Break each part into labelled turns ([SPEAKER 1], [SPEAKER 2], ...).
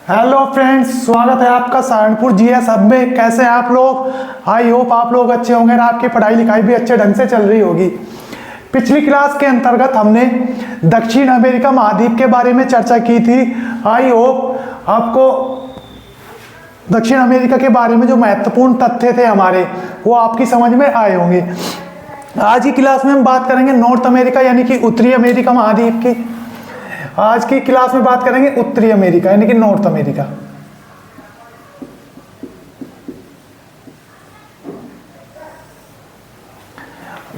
[SPEAKER 1] Hello friends, स्वागत है आपका सहारनपुर जीएस हब में। कैसे हैं आप लोग? आई होप आप लोग अच्छे होंगे और आपकी पढ़ाई लिखाई भी अच्छे ढंग से चल रही होगी। पिछली क्लास के अंतर्गत हमने दक्षिण अमेरिका महाद्वीप के बारे में चर्चा की थी। आई होप आपको दक्षिण अमेरिका के बारे में जो महत्वपूर्ण तथ्य थे हमारे, वो आपकी समझ में आए होंगे। आज की क्लास में हम बात करेंगे नॉर्थ अमेरिका यानी कि उत्तरी अमेरिका महाद्वीप की। आज की क्लास में बात करेंगे उत्तरी अमेरिका यानी कि नॉर्थ अमेरिका।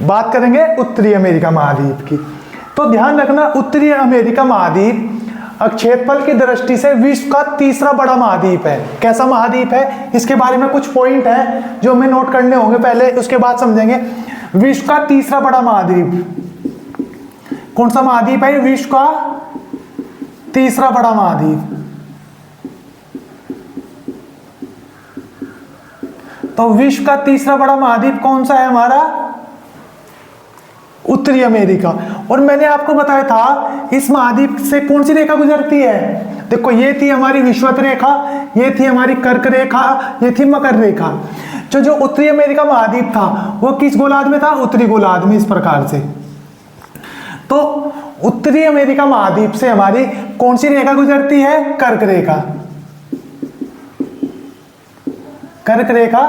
[SPEAKER 1] बात करेंगे उत्तरी अमेरिका महाद्वीप की। तो ध्यान रखना, उत्तरी अमेरिका महाद्वीप क्षेत्रफल की दृष्टि से विश्व का तीसरा बड़ा महाद्वीप है। कैसा महाद्वीप है, इसके बारे में कुछ पॉइंट है जो हमें नोट करने होंगे पहले, उसके बाद समझेंगे। विश्व का तीसरा बड़ा महाद्वीप कौन सा महाद्वीप है? विश्व का तीसरा बड़ा महाद्वीप। तो विश्व का तीसरा बड़ा महाद्वीप कौन सा है? हमारा उत्तरी अमेरिका। और मैंने आपको बताया था इस महाद्वीप से कौन सी रेखा गुजरती है। देखो, ये थी हमारी विषुवत रेखा, ये थी हमारी कर्क रेखा, ये थी मकर रेखा। जो उत्तरी अमेरिका महाद्वीप था वो किस गोलार्ध में था? उत्तरी गोलार्ध में। इस प्रकार से तो उत्तरी अमेरिका महाद्वीप से हमारी कौन सी रेखा गुजरती है? कर्क रेखा। कर्क रेखा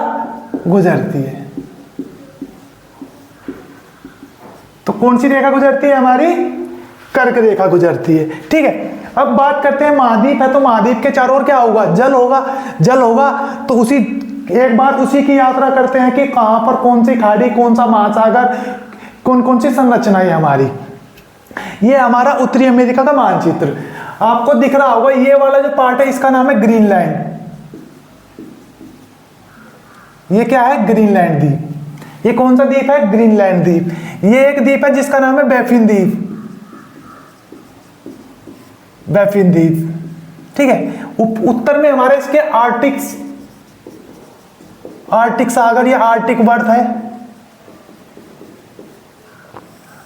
[SPEAKER 1] गुजरती है। तो कौन सी रेखा गुजरती है? हमारी कर्क रेखा गुजरती है। ठीक है, अब बात करते हैं महाद्वीप है तो महाद्वीप के चारों ओर क्या होगा? जल होगा। जल होगा तो उसी एक बार उसी की यात्रा करते हैं कि कहां पर कौन सी खाड़ी, कौन सा महासागर, कौन कौन सी संरचना है हमारी। ये हमारा उत्तरी अमेरिका का मानचित्र आपको दिख रहा होगा। ये वाला जो पार्ट है इसका नाम है ग्रीनलैंड। ये क्या है? ग्रीनलैंड द्वीप। ये कौन सा द्वीप है? ग्रीनलैंड द्वीप। ये एक द्वीप है जिसका नाम है बैफिन द्वीप। बैफिन द्वीप। ठीक है, उत्तर में हमारे इसके आर्टिक सागर या आर्टिक वर्त है।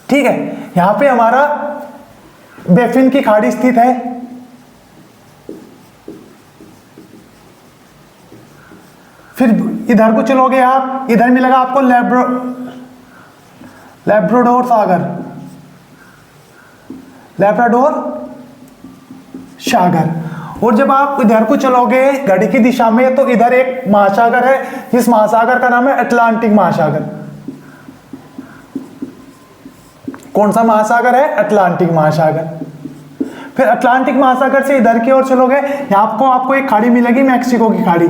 [SPEAKER 1] ठीक है, यहां पे हमारा बैफिन की खाड़ी स्थित है। फिर इधर को चलोगे आप, इधर मिलेगा आपको लैब्राडोर सागर। लैब्राडोर सागर। और जब आप इधर को चलोगे घड़ी की दिशा में तो इधर एक महासागर है, जिस महासागर का नाम है अटलांटिक महासागर। कौन सा महासागर है? अटलांटिक महासागर। फिर अटलांटिक महासागर से इधर की ओर चलोगे, यहां आपको एक खाड़ी मिलेगी, मैक्सिको की खाड़ी।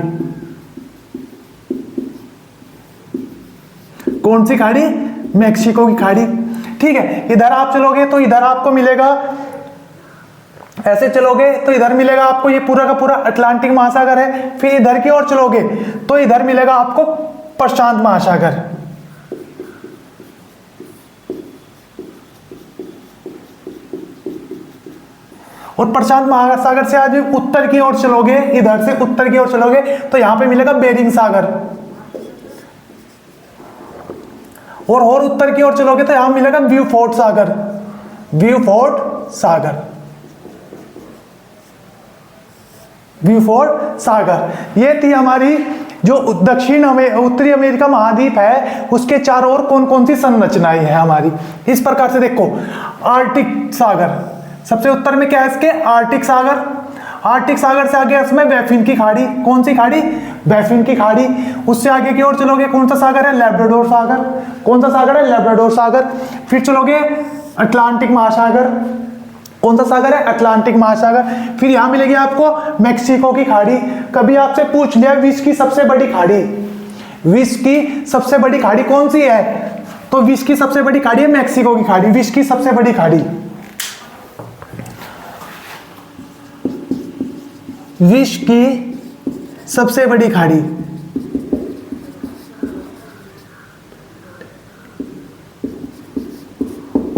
[SPEAKER 1] कौन सी खाड़ी? मैक्सिको की खाड़ी। ठीक है, इधर आप चलोगे तो इधर आपको मिलेगा, ऐसे चलोगे तो इधर मिलेगा आपको ये पूरा का पूरा अटलांटिक महासागर है। फिर इधर की ओर चलोगे तो इधर मिलेगा आपको प्रशांत महासागर। और प्रशांत महासागर से आज उत्तर की ओर चलोगे, इधर से उत्तर की ओर चलोगे तो यहां पे मिलेगा बेरिंग सागर। और उत्तर की ओर चलोगे तो यहां मिलेगा ब्यूफोर्ट सागर। ब्यूफोर्ट सागर। ब्यूफोर्ट सागर। ये थी हमारी जो उत्तरी अमेरिका महाद्वीप है, उसके चारों ओर कौन कौन सी संरचनाएं हैं हमारी। इस प्रकार से देखो, आर्टिक सागर सबसे उत्तर में क्या है इसके? आर्टिक सागर। आर्टिक सागर से आगे इसमें बैफिन की खाड़ी। कौन सी खाड़ी? बैफिन की खाड़ी। उससे आगे की ओर चलोगे, कौन सा सागर है? लैब्राडोर सागर। कौन सा सागर है? लैब्राडोर सागर। फिर चलोगे अटलांटिक महासागर। कौन सा सागर है? अटलांटिक महासागर। फिर यहां मिलेगी आपको मैक्सिको की खाड़ी। कभी आपसे पूछ लिया विश्व की सबसे बड़ी खाड़ी, विश्व की सबसे बड़ी खाड़ी कौन सी है? तो विश्व की सबसे बड़ी खाड़ी है मैक्सिको की खाड़ी। विश्व की सबसे बड़ी खाड़ी, विश्व की सबसे बड़ी खाड़ी।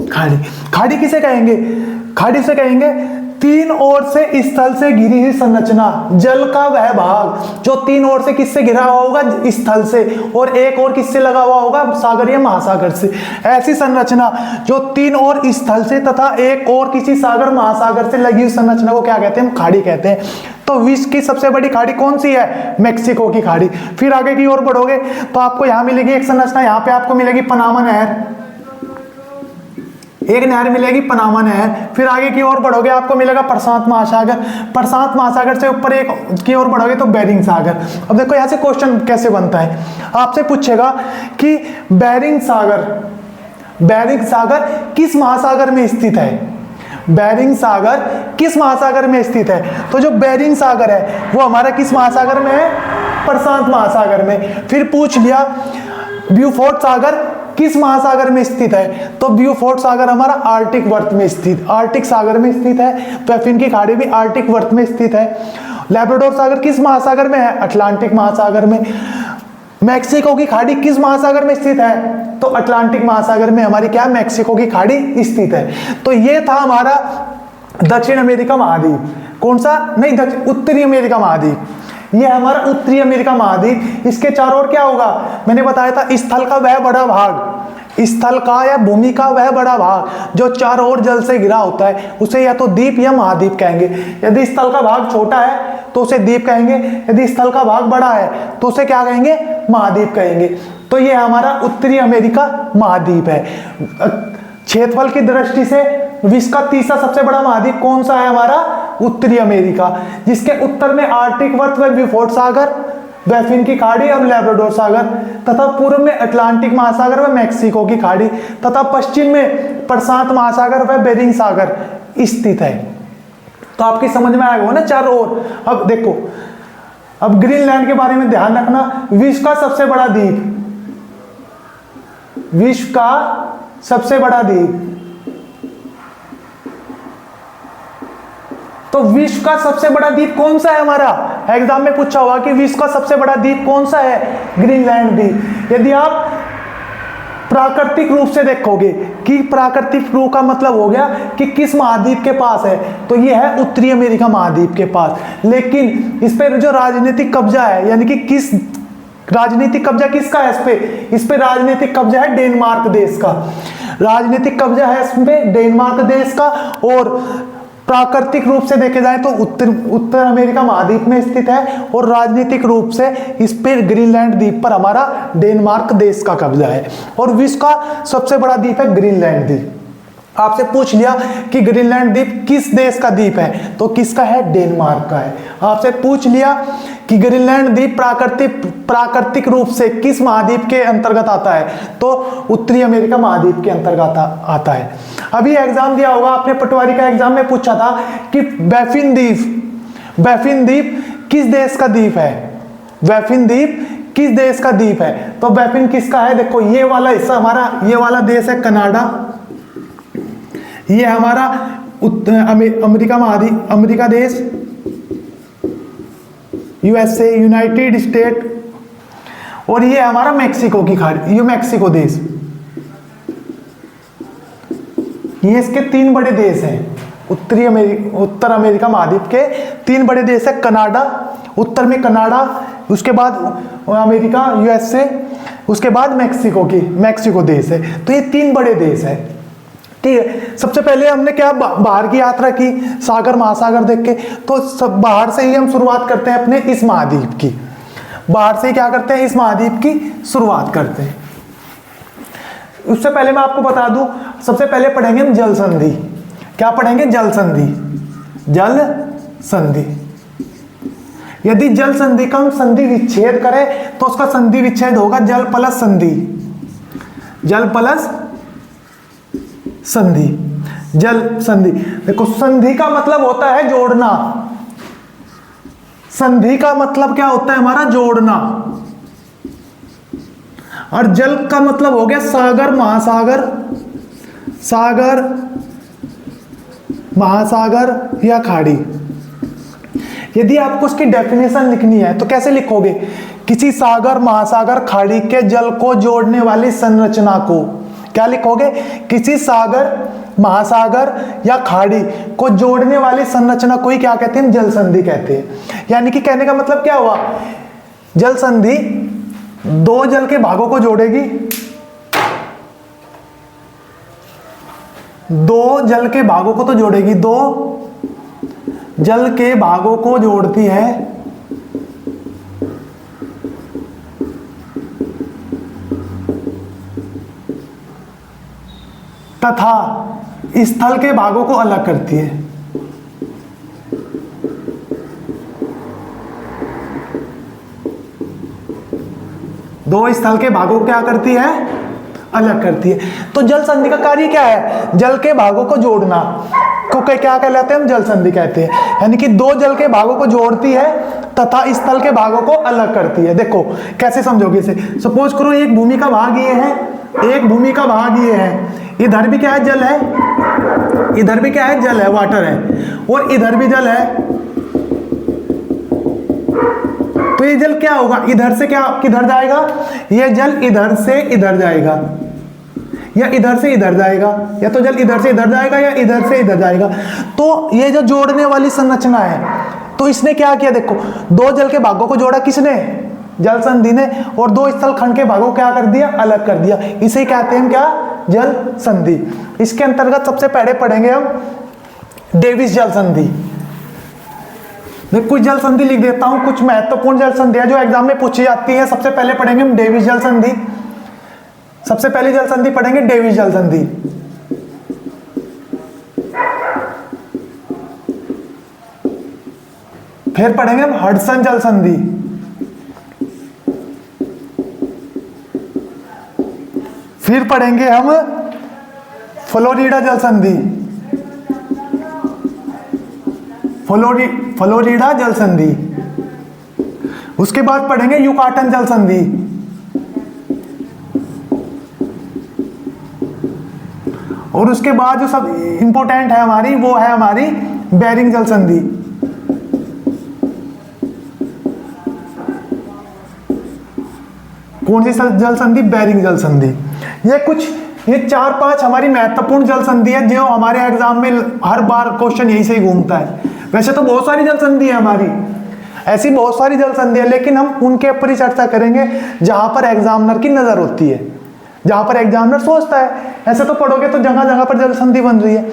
[SPEAKER 1] खाड़ी, खाड़ी किसे कहेंगे? खाड़ी से कहेंगे तीन ओर से स्थल से घिरी हुई संरचना, जल का वह भाग जो तीन ओर से किससे घिरा हुआ होगा, स्थल से, और एक और किससे लगा हुआ होगा, सागर या महासागर से। ऐसी संरचना जो तीन ओर स्थल से तथा एक और किसी सागर महासागर से लगी हुई संरचना को क्या कहते हैं, हम खाड़ी कहते हैं। तो विश्व की सबसे बड़ी खाड़ी कौन सी है, मैक्सिको की खाड़ी। फिर आगे की ओर बढ़ोगे तो आपको यहां मिलेगी एक संरचना, यहां पे आपको मिलेगी पनामा नहर, एक नहर मिलेगी पनामा नहर। फिर आगे की ओर बढ़ोगे आपको मिलेगा प्रशांत महासागर, प्रशांत महासागर से ऊपर एक की ओर बढ़ोगे तो बेरिंग सागर। अब देखो यहां से क्वेश्चन कैसे बनता है, आपसे पूछेगा कि बेरिंग सागर किस महासागर में स्थित है, बेरिंग सागर किस महासागर में स्थित है। तो जो बेरिंग सागर है वो हमारा किस महासागर में है, प्रशांत महासागर में। फिर पूछ लिया ब्यूफोर्ट सागर किस महासागर में स्थित है, तो ब्यूफोर्ट सागर हमारा आर्टिक वर्त में स्थित, आर्टिक सागर में स्थित है। पैफिन की खाड़ी भी आर्टिक वर्त में स्थित है। लैब्राडोर सागर किस महासागर में है, अटलांटिक महासागर में। मैक्सिको की खाड़ी किस महासागर में स्थित है, तो अटलांटिक महासागर में हमारी क्या, मैक्सिको की खाड़ी स्थित है। तो ये था हमारा दक्षिण अमेरिका महाद्वीप, कौन सा, नहीं उत्तरी अमेरिका महाद्वीप, ये हमारा उत्तरी अमेरिका महाद्वीप। इसके चारों ओर क्या होगा, मैंने बताया था स्थल का वह बड़ा भाग, स्थल का या भूमि का वह बड़ा भाग जो चारों ओर जल से घिरा होता है उसे या तो द्वीप या महाद्वीप कहेंगे। यदि स्थल का भाग छोटा है तो उसे द्वीप कहेंगे, यदि स्थल का भाग बड़ा है तो उसे क्या कहेंगे, महाद्वीप कहेंगे। तो ये हमारा उत्तरी अमेरिका महाद्वीप है। क्षेत्रफल की दृष्टि से विश्व का तीसरा सबसे बड़ा महाद्वीप कौन सा है, हमारा उत्तरी अमेरिका, जिसके उत्तर में आर्टिक वर्त व ब्यूफोर्ट सागर, बैफिन की खाड़ी और लैब्राडोर सागर, तथा पूर्व में अटलांटिक महासागर व मैक्सिको की खाड़ी, तथा पश्चिम में प्रशांत महासागर व बेरिंग सागर स्थित है। तो आपकी समझ में आएगा ना चारों ओर। अब देखो, अब ग्रीनलैंड के बारे में ध्यान रखना, विश्व का सबसे बड़ा द्वीप, विश्व का सबसे बड़ा द्वीप, तो विश्व का सबसे बड़ा द्वीप कौन सा है हमारा, एग्जाम में पूछा होगा कि विश्व का सबसे बड़ा द्वीप कौन सा है, ग्रीनलैंड द्वीप। यदि आप प्राकृतिक रूप से देखोगे कि प्राकृतिक रूप का मतलब हो गया कि किस महाद्वीप के पास है, तो ये है उत्तरी अमेरिका महाद्वीप के पास। लेकिन इस पे जो राजनीतिक कब्जा है, यानी कि किस राजनीतिक कब्जा किसका है, इस पे राजनीतिक कब्जा है डेनमार्क देश का, राजनीतिक कब्जा है इसमें डेनमार्क देश का। और प्राकृतिक रूप से देखे जाए तो उत्तर अमेरिका महाद्वीप में स्थित है, और राजनीतिक रूप से इस पर ग्रीनलैंड द्वीप पर हमारा डेनमार्क देश का कब्जा है। और विश्व का सबसे बड़ा द्वीप है ग्रीनलैंड द्वीप। आपसे पूछ लिया कि ग्रीनलैंड द्वीप किस देश का द्वीप है, तो किसका है, डेनमार्क का है। आपसे पूछ लिया कि ग्रीनलैंड द्वीप प्राकृतिक रूप से किस महाद्वीप के अंतर्गत आता है, तो उत्तरी अमेरिका महाद्वीप के अंतर्गत आता है। अभी एग्जाम दिया होगा आपने, पटवारी का एग्जाम में पूछा था कि बैफिन द्वीप किस देश का द्वीप है, बैफिन द्वीप किस देश का द्वीप है, तो बैफिन किसका है, देखो ये वाला हिस्सा हमारा, ये वाला देश है कनाडा, ये हमारा अमेरिका महाद्वीप, अमेरिका देश, यूएसए, यूनाइटेड स्टेट, और ये हमारा मैक्सिको की खाड़ी, ये मैक्सिको देश। ये इसके तीन बड़े देश हैं, उत्तर अमेरिका महाद्वीप के तीन बड़े देश है, कनाडा, उत्तर में कनाडा, उसके बाद अमेरिका यूएसए, उसके बाद मैक्सिको देश है। तो ये तीन बड़े देश है, ठीक है। सबसे पहले हमने क्या बाहर की यात्रा की, सागर महासागर देख के, तो सब बाहर से ही हम शुरुआत करते हैं अपने इस महाद्वीप की, बाहर से क्या करते हैं, इस महाद्वीप की शुरुआत करते हैं। उससे पहले मैं आपको बता दूं, सबसे पहले पढ़ेंगे हम जल संधि। क्या पढ़ेंगे, जल संधि। जल संधि, यदि जल संधि का हम संधि विच्छेद करें तो उसका संधि विच्छेद होगा जल प्लस संधि, जल प्लस संधि, जल संधि। देखो संधि का मतलब होता है जोड़ना, संधि का मतलब क्या होता है हमारा, जोड़ना। और जल का मतलब हो गया सागर महासागर, सागर महासागर या खाड़ी। यदि आपको उसकी डेफिनेशन लिखनी है तो कैसे लिखोगे, किसी सागर महासागर खाड़ी के जल को जोड़ने वाली संरचना को, क्या लिखोगे? किसी सागर, महासागर या खाड़ी को जोड़ने वाली संरचना को ही क्या कहते हैं? जल संधि कहते हैं। यानी कि कहने का मतलब क्या हुआ? जल संधि दो जल के भागों को जोड़ेगी, दो जल के भागों को तो जोड़ेगी, दो जल के भागों को जोड़ती है तथा स्थल के भागों को अलग करती है। दो स्थल के भागों को क्या करती है? अलग करती है। तो जल संधि का कार्य क्या है? जल के भागों को जोड़ना को क्या कहलाते हैं? हम जल संधि कहते हैं। यानी कि दो जल के भागों को जोड़ती है तथा स्थल के भागों को अलग करती है। देखो कैसे समझोगे इसे? सपोज करो एक भूमि का भाग ये है, एक भूमि का भाग ये है, इधर भी क्या है? जल है, इधर भी क्या है? जल है, वाटर है, और इधर भी जल है। तो ये जल क्या होगा? इधर से क्या किधर जाएगा? ये जल इधर से इधर जाएगा, या इधर से इधर जाएगा, या तो जल इधर से इधर जाएगा या इधर से इधर जाएगा। तो ये जो जोड़ने वाली संरचना है, तो इसने क्या किया? देखो दो जल के भागों को जोड़ा किसने? जल संधि ने, और दो स्थल खंड के भागों को क्या कर दिया? अलग कर दिया। इसे कहते हैं क्या? जल संधि। इसके अंतर्गत सबसे पहले पढ़ेंगे हम डेविस जल संधि। मैं कुछ जल संधि लिख देता हूं, कुछ महत्वपूर्ण जल संधियां जो एग्जाम में पूछी जाती है। सबसे पहले पढ़ेंगे हम डेविस जल संधि। सबसे पहली जल संधि पढ़ेंगे डेविस जल संधि। फिर पढ़ेंगे हम हडसन जल संधि। फिर पढ़ेंगे हम फ्लोरिडा जल संधि, फ्लोरिडा जल संधि। उसके बाद पढ़ेंगे युकाटन जल संधि, और उसके बाद जो सब इंपॉर्टेंट है हमारी, वो है हमारी बेरिंग जल संधि। कौन सी जल संधि? बेरिंग जल संधि। ये चार पांच हमारी महत्वपूर्ण जल संधि है जो हमारे एग्जाम में हर बार क्वेश्चन यही से ही घूमता है। वैसे तो बहुत सारी जल संधि है हमारी, ऐसी बहुत सारी जल संधि है, लेकिन हम उनके ऊपर ही चर्चा करेंगे जहां पर एग्जामिनर की नजर होती है, जहां पर एग्जामिनर सोचता है। ऐसे तो पढ़ोगे तो जगह जगह पर जल संधि बन रही है,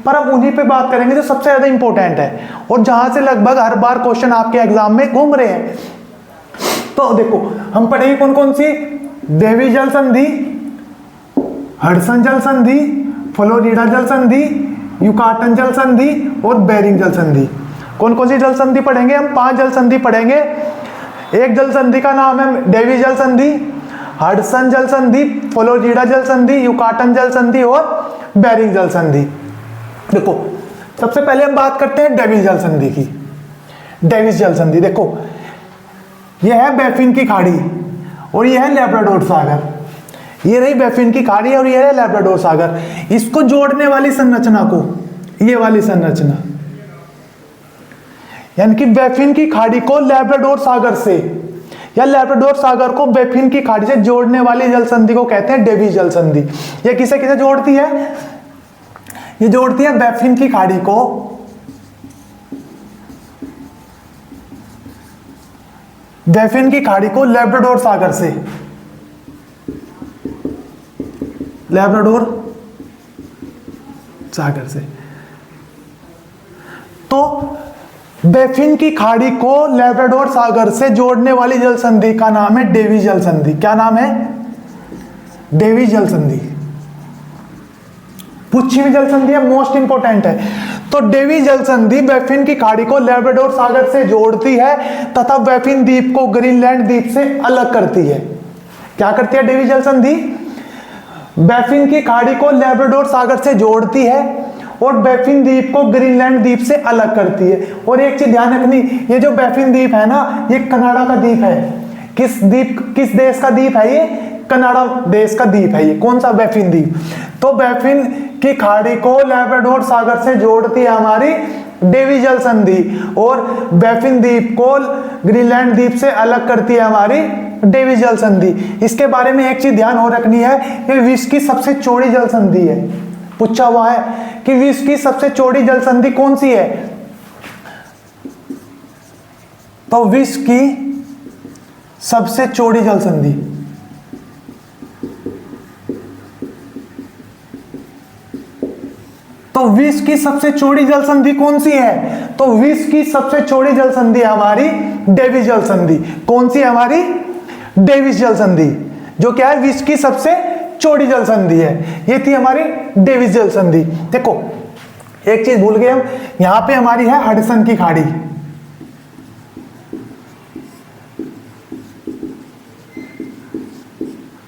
[SPEAKER 1] पर हम उन्हीं पे बात करेंगे जो सबसे ज्यादा इंपॉर्टेंट है और जहां से लगभग हर बार क्वेश्चन आपके एग्जाम में घूम रहे हैं। तो देखो हम पढ़ेंगे कौन कौन सी? डेविस जल संधि, हडसन जल संधि, फ्लोरिडा जल संधि, युकाटन जल संधि और बेरिंग जल संधि। कौन कौन सी जल संधि पढ़ेंगे? हम 5 जल संधि पढ़ेंगे। एक जल संधि का नाम है डेविस जल संधि, हडसन जल संधि, फ्लोरिडा जल संधि, युकाटन जल संधि और बेरिंग जल संधि। देखो सबसे पहले हम बात करते हैं डेविस जल संधि की। डेविस जल संधि देखो, यह है बैफिन की खाड़ी और यह है लैब्राडोर सागर। ये रही बैफिन की खाड़ी और ये है लैब्राडोर सागर। इसको जोड़ने वाली संरचना को, ये वाली संरचना, यानी कि बैफिन की खाड़ी को लैब्राडोर सागर से या लैब्राडोर सागर को बैफिन की खाड़ी से जोड़ने वाली जल संधि को कहते हैं डेविस जल संधि। ये किसे किसे जोड़ती है? ये जोड़ती है बैफिन की खाड़ी को बैफिन की खाड़ी को लैब्राडोर सागर से, लैब्राडोर सागर से। तो बैफिन की खाड़ी को लैब्राडोर सागर से जोड़ने वाली जल संधि का नाम है डेविस जल संधि। क्या नाम है? डेविस जल संधि। पूछी हुई जल संधि है, मोस्ट इंपोर्टेंट है। तो डेविस जल संधि बैफिन की खाड़ी को लैब्राडोर सागर से जोड़ती है तथा बैफिन द्वीप को ग्रीनलैंड द्वीप से अलग करती है। क्या करती है डेविस जल संधि? बैफिन की खाड़ी को लैब्राडोर सागर से जोड़ती है और बैफिन द्वीप को ग्रीनलैंड द्वीप से अलग करती है। और एक चीज ध्यान रखनी, ये जो बैफिन द्वीप है ना, ये कनाडा का द्वीप है। किस देश का द्वीप है ये? कनाडा देश का द्वीप है ये। कौन सा? बैफिन द्वीप। तो बैफिन की खाड़ी को लैब्राडोर सागर से जोड़ती है हमारी डेविस जल संधि और बैफिन द्वीप को ग्रीनलैंड द्वीप से अलग करती है हमारी डेविस जल संधि। इसके बारे में एक चीज ध्यान और रखनी है, ये विश्व की सबसे चौड़ी जल संधि है। पूछा हुआ है कि विश्व की सबसे चौड़ी जल संधि कौन सी है, तो विश्व की सबसे चौड़ी जल संधि, तो विश्व की सबसे चौड़ी जल संधि कौन सी है, तो विश्व की सबसे चौड़ी जल संधि हमारी डेविस जल संधि। कौन सी है हमारी, डेविस जल संधि, जो क्या है विश्व की सबसे चौड़ी जल संधि है। ये थी हमारी डेविस जल संधि। देखो एक चीज भूल गए हम, यहां पे हमारी है हडसन की खाड़ी,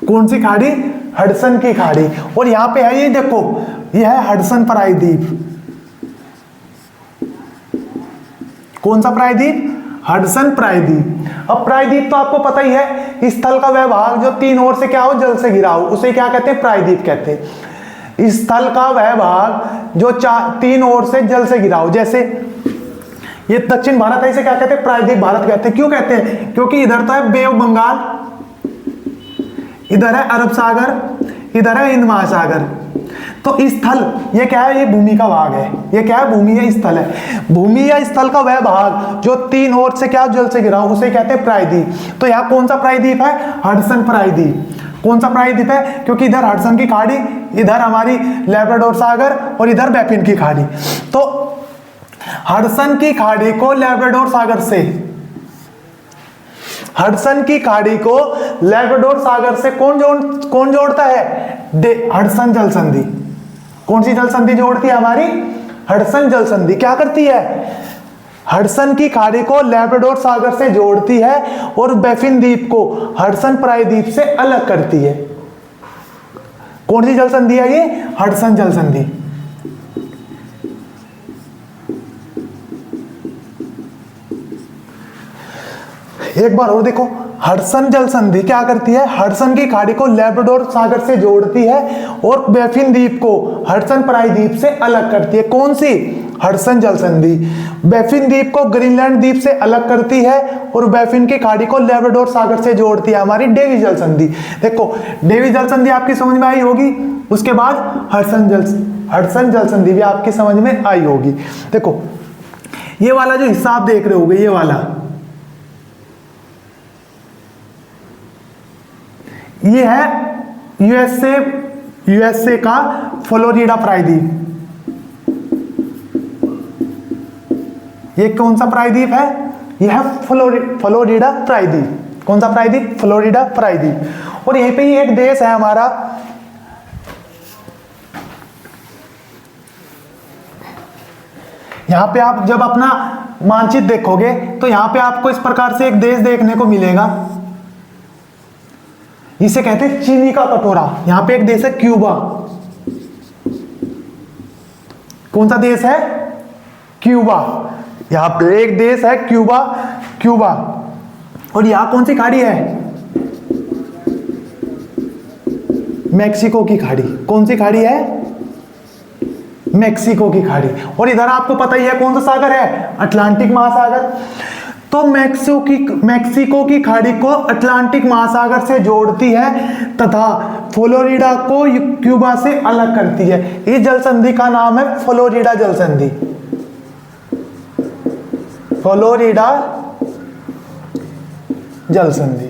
[SPEAKER 1] कौन सी खाड़ी, हडसन की खाड़ी। और यहां पे है ये देखो, यह है हडसन प्रायद्वीप। कौन सा प्रायद्वीप, हडसन प्रायद्वीप। अब प्रायद्वीप तो आपको पता ही है, स्थल का वह भाग जो तीन ओर से क्या हो, जल से घिरा हो, उसे क्या कहते हैं, प्रायद्वीप कहते हैं। स्थल का वह भाग जो तीन ओर से जल से घिरा हो, जैसे ये दक्षिण भारत है, इसे क्या कहते हैं, प्रायद्वीप भारत कहते हैं। क्यों कहते हैं, क्योंकि इधर तो है बे ऑफ बंगाल, इधर है अरब सागर, इधर है हिंद महासागर। तो स्थल ये क्या है, ये भूमि का भाग है, ये क्या है, भूमि या स्थल है। भूमि या स्थल का वह भाग जो तीन ओर से क्या जल से घिरा हो, उसे कहते हैं प्रायद्वीप। तो यहाँ कौन सा प्रायद्वीप है, हडसन प्रायद्वीप। कौन सा प्रायद्वीप है, क्योंकि इधर हडसन की खाड़ी, इधर हमारी लैब्राडोर सागर और इधर बैफिन की खाड़ी। तो हडसन की खाड़ी को लैब्राडोर सागर से, हडसन की खाड़ी को लैब्राडोर सागर से कौन जोड़ता है, हडसन जल संधि। कौन सी जल संधि जोड़ती है हमारी, हडसन जल संधि। क्या करती है, हडसन की खाड़ी को लैब्राडोर सागर से जोड़ती है और बैफिन द्वीप को हडसन प्रायद्वीप से अलग करती है। कौन सी जल संधि है ये, हडसन जल संधि। एक बार और देखो, हडसन जल संधि क्या करती है, हडसन की खाड़ी को लैब्राडोर सागर से जोड़ती है और बैफिन द्वीप को हडसन प्रायद्वीप से अलग करती है। कौन सी, हडसन जल संधि। बैफिन द्वीप को ग्रीनलैंड द्वीप से अलग करती है और बैफिन की खाड़ी को लैब्राडोर सागर से जोड़ती है, हमारी डेविस जल संधि। देखो डेविस जल संधि आपकी समझ में आई होगी, उसके बाद हडसन जल संधि भी आपकी समझ में आई होगी। देखो ये वाला जो हिस्सा आप देख रहे होगे, ये वाला, ये है यूएसए का फ्लोरिडा प्रायद्वीप। ये कौन सा प्रायद्वीप है, यह है फ्लोरिडा प्रायद्वीप। कौन सा प्रायद्वीप, फ्लोरिडा प्रायद्वीप। और यहीं पे ही एक देश है हमारा, यहां पे आप जब अपना मानचित्र देखोगे तो यहां पे आपको इस प्रकार से एक देश देखने को मिलेगा, इसे कहते हैं चीनी का कटोरा। यहां पे एक देश है क्यूबा। कौन सा देश है, क्यूबा। यहां पे एक देश है क्यूबा। और यहां कौन सी खाड़ी है, मैक्सिको की खाड़ी। कौन सी खाड़ी है, मैक्सिको की खाड़ी। और इधर आपको पता ही है कौन सा सागर है, अटलांटिक महासागर। तो मैक्सिको की खाड़ी को अटलांटिक महासागर से जोड़ती है तथा फ्लोरिडा को क्यूबा से अलग करती है। इस जल संधि का नाम है फ्लोरिडा जल संधि। फ्लोरिडा जल संधि।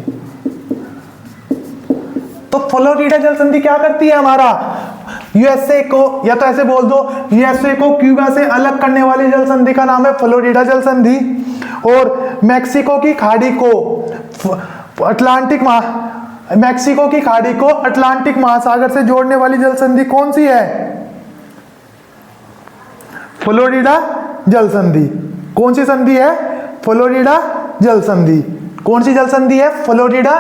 [SPEAKER 1] तो फ्लोरिडा जल संधि क्या करती है, हमारा यूएसए को, या तो ऐसे बोल दो, यूएसए को क्यूबा से अलग करने वाली जल संधि का नाम है फ्लोरिडा जल संधि। और मैक्सिको की खाड़ी को अटलांटिक महासागर से जोड़ने वाली जल संधि कौन सी है, फ्लोरिडा जल संधि। कौन सी संधि है, फ्लोरिडा जल संधि। कौन सी जल संधि है, फ्लोरिडा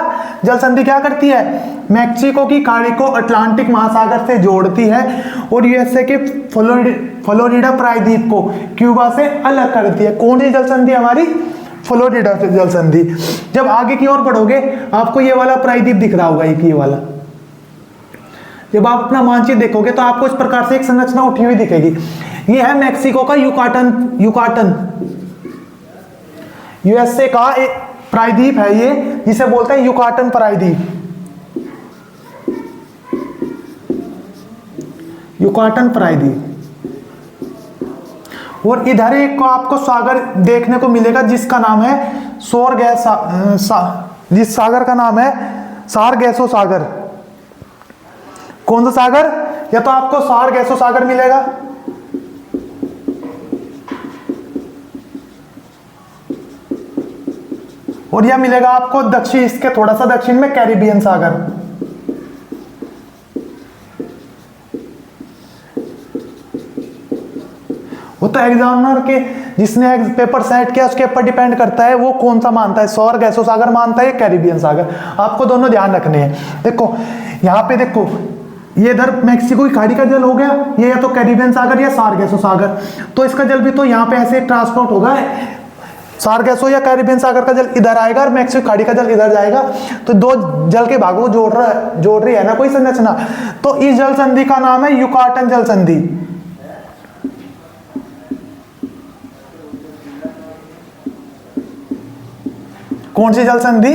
[SPEAKER 1] जल संधि। क्या करती है, मैक्सिको की खाड़ी को अटलांटिक महासागर से जोड़ती है और यूएसए के फ्लोरिडा प्रायद्वीप को क्यूबा से अलग करती है। कौन सी जल संधि हमारी, फ्लोरिडा जल संधि। जब आगे की ओर बढ़ोगे आपको ये वाला प्रायद्वीप दिख रहा होगा, एक ये वाला। जब आप अपना मानचित्र देखोगे तो आपको इस प्रकार से एक संरचना उठी हुई दिखेगी। ये है मैक्सिको का युकाटन यूएसए का एक प्रायद्वीप है ये, जिसे बोलते हैं युकाटन प्रायद्वीप। युकाटन प्रायद्वीप। और इधर एक को आपको सागर देखने को मिलेगा जिसका नाम है जिस सागर का नाम है सारगैसो सागर। कौन सा सागर? या तो आपको सारगैसो सागर मिलेगा, और यह मिलेगा आपको दक्षिण, इसके थोड़ा सा दक्षिण में कैरिबियन सागर। वो तो एग्जामिनर के जिसने पेपर सेट किया उसके ऊपर डिपेंड करता है वो कौन सा मानता है, सारगैसो सागर मानता है या कैरिबियन सागर। आपको दोनों ध्यान रखने हैं। देखो यहाँ पे देखो, ये इधर मैक्सिको की खाड़ी का जल हो गया, ये या तो कैरिबियन सागर या सारगैसो सागर। तो इसका जल भी तो यहाँ पे ऐसे ट्रांसपोर्ट होगा, सारगैसो या कैरिबियन सागर का जल इधर आएगा और मैक्सिको खाड़ी का जल इधर जाएगा। तो दो जल के भागों को जोड़ रही है ना कोई संरचना। तो इस जल संधि का नाम है युकाटन जल संधि। कौन सी जल संधि?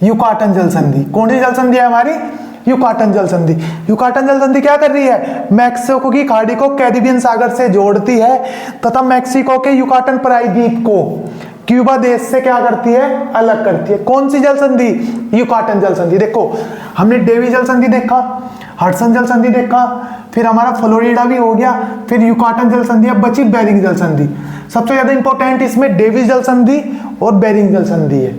[SPEAKER 1] युकाटन जल संधि। कौन सी जल संधि है हमारी? युकाटन जल संधि। युकाटन जल संधि क्या कर रही है? मैक्सिको की खाड़ी को कैरिबियन सागर से जोड़ती है तथा मैक्सिको के युकाटन प्रायद्वीप को क्यूबा देश से क्या करती है? अलग करती है। कौन सी जल संधि? युकाटन जल संधि। देखो हमने डेवी जल संधि देखा, हडसन जल संधि देखा, फिर हमारा फ्लोरिडा भी हो गया, फिर युकाटन जल संधि, अब बची बेरिंग जल संधि। सबसे ज्यादा इंपॉर्टेंट इसमें डेवी जल संधि और बेरिंग जल संधि है।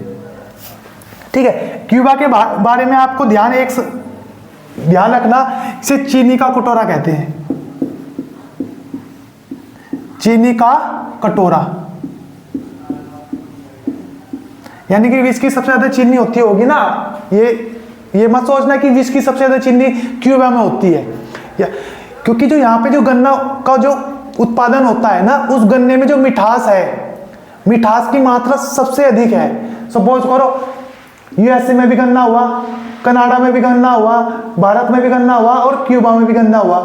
[SPEAKER 1] ठीक है, क्यूबा के बारे में आपको ध्यान रखना, इसे चीनी का कटोरा कहते हैं। चीनी का कटोरा, यानी कि विश्व की सबसे ज्यादा चीनी होती होगी ना, ये मत सोचना कि विश्व की सबसे ज्यादा चीनी क्यूबा में होती है, क्योंकि जो यहाँ पे जो गन्ना का जो उत्पादन होता है ना, उस गन्ने में जो मिठास है, मिठास की मात्रा सबसे अधिक है। सपोज करो यूएसए में भी गन्ना हुआ, कनाडा में भी गन्ना हुआ, भारत में भी गन्ना हुआ और क्यूबा में भी गन्ना हुआ।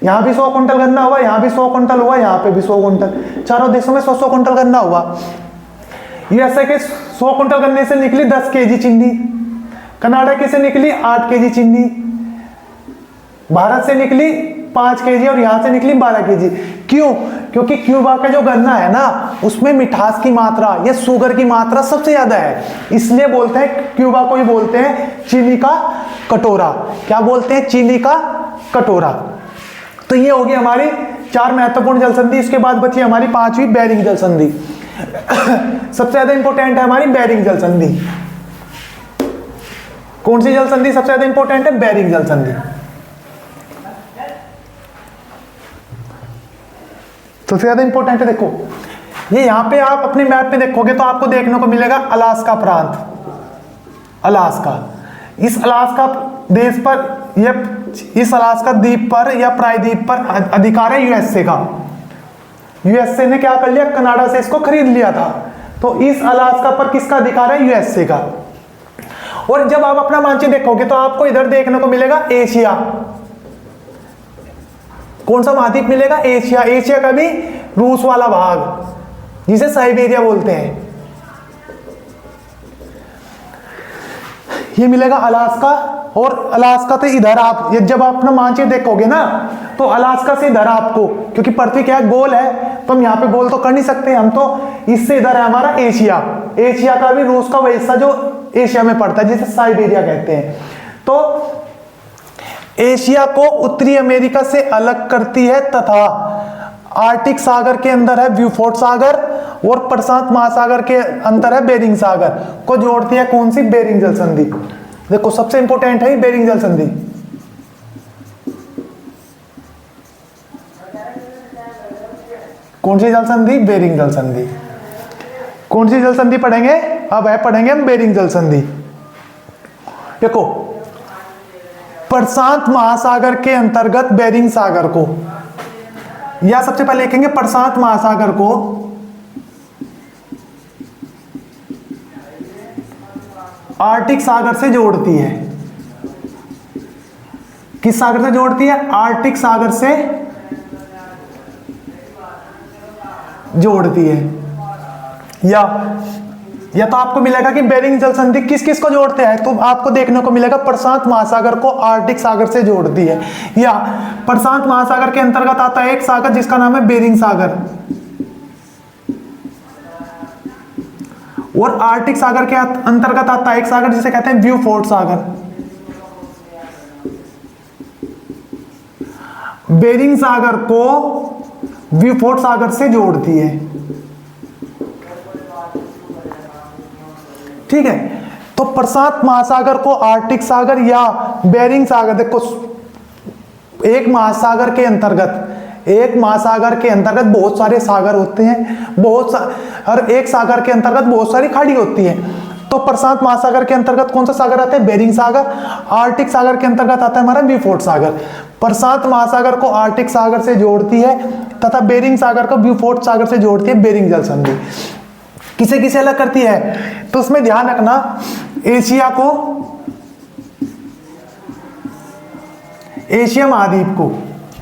[SPEAKER 1] यहाँ भी 100 क्विंटल गन्ना हुआ, यहाँ भी 100 क्विंटल हुआ, यहाँ पे भी 100 क्विंटल, चारों देशों में 100 क्विंटल गन्ना हुआ। यूएसए के 100 क्विंटल गन्ने से निकली 10 केजी चीनी, कनाडा के से निकली 8 केजी चीनी, भारत से निकली 5 केजी और यहां से निकली 12 केजी। क्यों? क्योंकि क्यूबा का जो गन्ना है ना, उसमें मिठास की मात्रा या शुगर की मात्रा सबसे ज्यादा है, इसलिए बोलते हैं क्यूबा को ही बोलते हैं चीनी का कटोरा। क्या बोलते हैं? चीनी का कटोरा। तो ये होगी हमारी 4 महत्वपूर्ण जल संधि। इसके बाद बची हमारी 5वीं बेरिंग जल संधि। सबसे ज्यादा इंपॉर्टेंट है हमारी बेरिंग जल संधि। कौन सी जल संधि सबसे ज्यादा इंपॉर्टेंट है? बेरिंग जल संधि। सबसे ज्यादा इंपॉर्टेंट है। देखो ये यहां पे आप अपने मैप में देखोगे तो आपको देखने को मिलेगा अलास्का प्रांत, अलास्का। इस अलास्का देश पर, इस अलास्का द्वीप पर या प्रायद्वीप पर अधिकार है यूएसए का। यूएसए ने क्या कर लिया? कनाडा से इसको खरीद लिया था। तो इस अलास्का पर किसका अधिकार है? यूएसए का। और जब आप अपना मानचित्र देखोगे तो आपको इधर देखने को मिलेगा एशिया। कौन सा महाद्वीप मिलेगा? एशिया। एशिया का भी रूस वाला भाग जिसे साइबेरिया बोलते हैं, ये मिलेगा अलास्का। और अलास्का से इधर आप जब आप अपना मानचित्र देखोगे ना, तो अलास्का से इधर आपको, क्योंकि पृथ्वी क्या गोल है तो हम यहाँ पे गोल तो कर नहीं सकते, हम तो इससे इधर है हमारा एशिया। एशिया का भी रूस का वही हिस्सा जो एशिया में पड़ता है जिसे साइबेरिया कहते हैं। तो एशिया को उत्तरी अमेरिका से अलग करती है तथा आर्कटिक सागर के अंदर है ब्यूफोर्ट सागर और प्रशांत महासागर के अंदर है बेरिंग सागर को जोड़ती है कौन सी? बेरिंग जल संधि। देखो सबसे इंपॉर्टेंट है बेरिंग जल संधि। कौन सी जल संधि? बेरिंग जल संधि। कौन सी जल संधि पढ़ेंगे? अब पढ़ेंगे हम बेरिंग जल संधि। देखो प्रशांत महासागर के अंतर्गत बेरिंग सागर को, या सबसे पहले लिखेंगे प्रशांत महासागर को आर्कटिक सागर से जोड़ती है। किस सागर से जोड़ती है? आर्कटिक सागर से जोड़ती है। या या तो आपको मिलेगा कि बेरिंग जल संधि किस किस को जोड़ते हैं, तो आपको देखने को मिलेगा प्रशांत महासागर को आर्कटिक सागर से जोड़ती है, या प्रशांत महासागर के अंतर्गत आता है एक सागर जिसका नाम है बेरिंग सागर, और आर्कटिक सागर के अंतर्गत आता है एक सागर जिसे कहते हैं ब्यूफोर्ट सागर। बेरिंग सागर को ब्यूफोर्ट सागर से जोड़ती है। ठीक है, तो प्रशांत महासागर को आर्कटिक सागर या बेरिंग सागर, देखो एक महासागर के अंतर्गत बहुत सारे सागर होते हैं, और एक सागर के अंतर्गत बहुत सारी खाड़ी होती है। तो प्रशांत महासागर के अंतर्गत कौन सा सागर आता है? बेरिंग सागर। आर्कटिक सागर के अंतर्गत आता है हमारा ब्यूफोर्ट सागर। प्रशांत महासागर को आर्कटिक सागर से जोड़ती है तथा बेरिंग सागर को ब्यूफोर्ट सागर से जोड़ती है बेरिंग जल संधि। किसे किसे अलग करती है? तो उसमें ध्यान रखना, एशिया महाद्वीप को,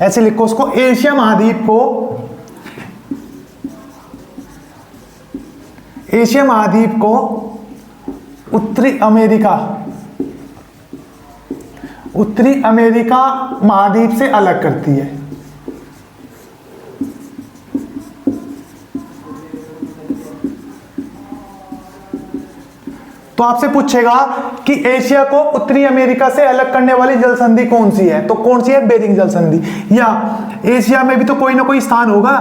[SPEAKER 1] ऐसे लिखो उसको, एशिया महाद्वीप को उत्तरी अमेरिका महाद्वीप से अलग करती है। तो आपसे पूछेगा कि एशिया को उत्तरी अमेरिका से अलग करने वाली जल संधि कौन सी है, तो कौन सी है? बेरिंग जल संधि। या एशिया में भी तो कोई ना कोई स्थान होगा,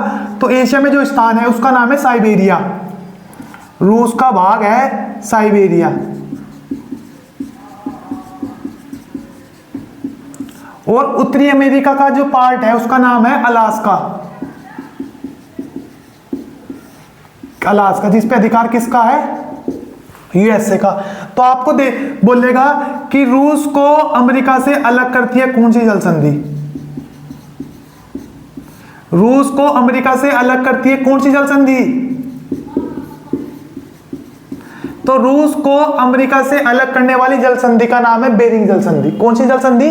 [SPEAKER 1] तो एशिया में जो स्थान है उसका नाम है साइबेरिया, रूस का भाग है साइबेरिया। और उत्तरी अमेरिका का जो पार्ट है उसका नाम है अलास्का, जिस पे अधिकार किसका है? यूएसए का। तो आपको बोलेगा कि रूस को अमेरिका से अलग करती है कौन सी जल संधि? रूस को अमेरिका से अलग करती है कौन सी जल संधि? तो रूस को अमेरिका से अलग करने वाली जल संधि का नाम है बेरिंग जल संधि। कौन सी जल संधि?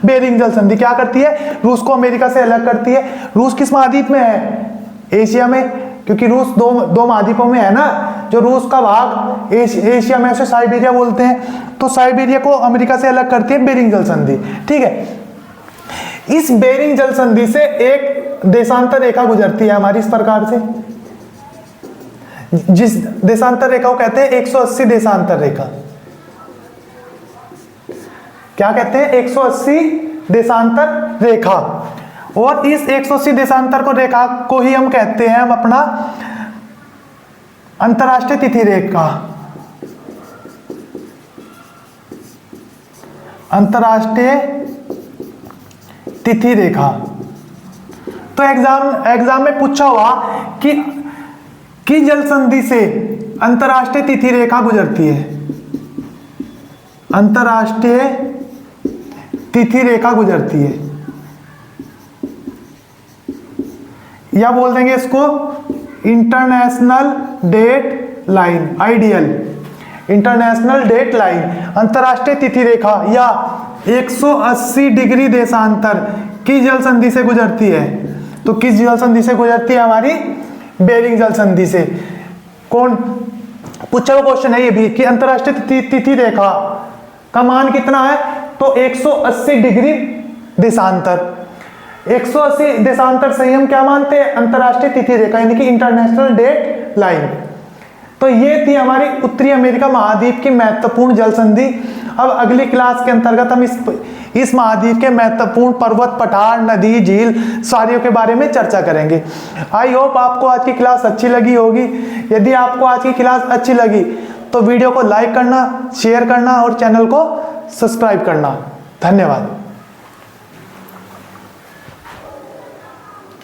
[SPEAKER 1] बेरिंग जल संधि। क्या करती है? रूस को अमेरिका से अलग करती है। रूस किस महाद्वीप में है? एशिया में, क्योंकि रूस दो महाद्वीपों में है ना। जो रूस का भाग एशिया में उसे साइबेरिया बोलते हैं, तो साइबेरिया को अमेरिका से अलग करती है बेरिंग जल संधि। ठीक है, इस बेरिंग जल संधि से एक देशांतर रेखा गुजरती है हमारी इस प्रकार से, जिस देशांतर रेखा को कहते हैं 180 देशांतर रेखा। क्या कहते हैं? 180 देशांतर रेखा। और इस 180 देशांतर को रेखा को ही हम कहते हैं हम अपना अंतरराष्ट्रीय तिथि रेखा। अंतरराष्ट्रीय तिथि रेखा। तो एग्जाम में पूछा हुआ कि जल संधि से अंतरराष्ट्रीय तिथि रेखा गुजरती है, अंतरराष्ट्रीय तिथि रेखा गुजरती है, या बोल देंगे इसको international date line, ideal international date line, अंतरराष्ट्रीय तिथि रेखा, या 180 डिग्री देशांतर की जल संधि से गुजरती है। तो किस जल संधि से गुजरती है? हमारी बेरिंग जल संधि से। कौन पूछा हुआ क्वेश्चन है ये भी कि अंतरराष्ट्रीय तिथि रेखा का मान कितना है? तो 180 डिग्री देशांतर। 180 देशांतर से ही हम क्या मानते हैं? अंतरराष्ट्रीय तिथि रेखा, यानी कि इंटरनेशनल डेट लाइन। तो ये थी हमारी उत्तरी अमेरिका महाद्वीप की महत्वपूर्ण जल संधि। अब अगली क्लास के अंतर्गत हम इस महाद्वीप के महत्वपूर्ण पर्वत, पठार, नदी, झील सारियों के बारे में चर्चा करेंगे। आई होप आपको आज की क्लास अच्छी लगी होगी। यदि आपको आज की क्लास अच्छी लगी तो वीडियो को लाइक करना, शेयर करना और चैनल को सब्सक्राइब करना। धन्यवाद।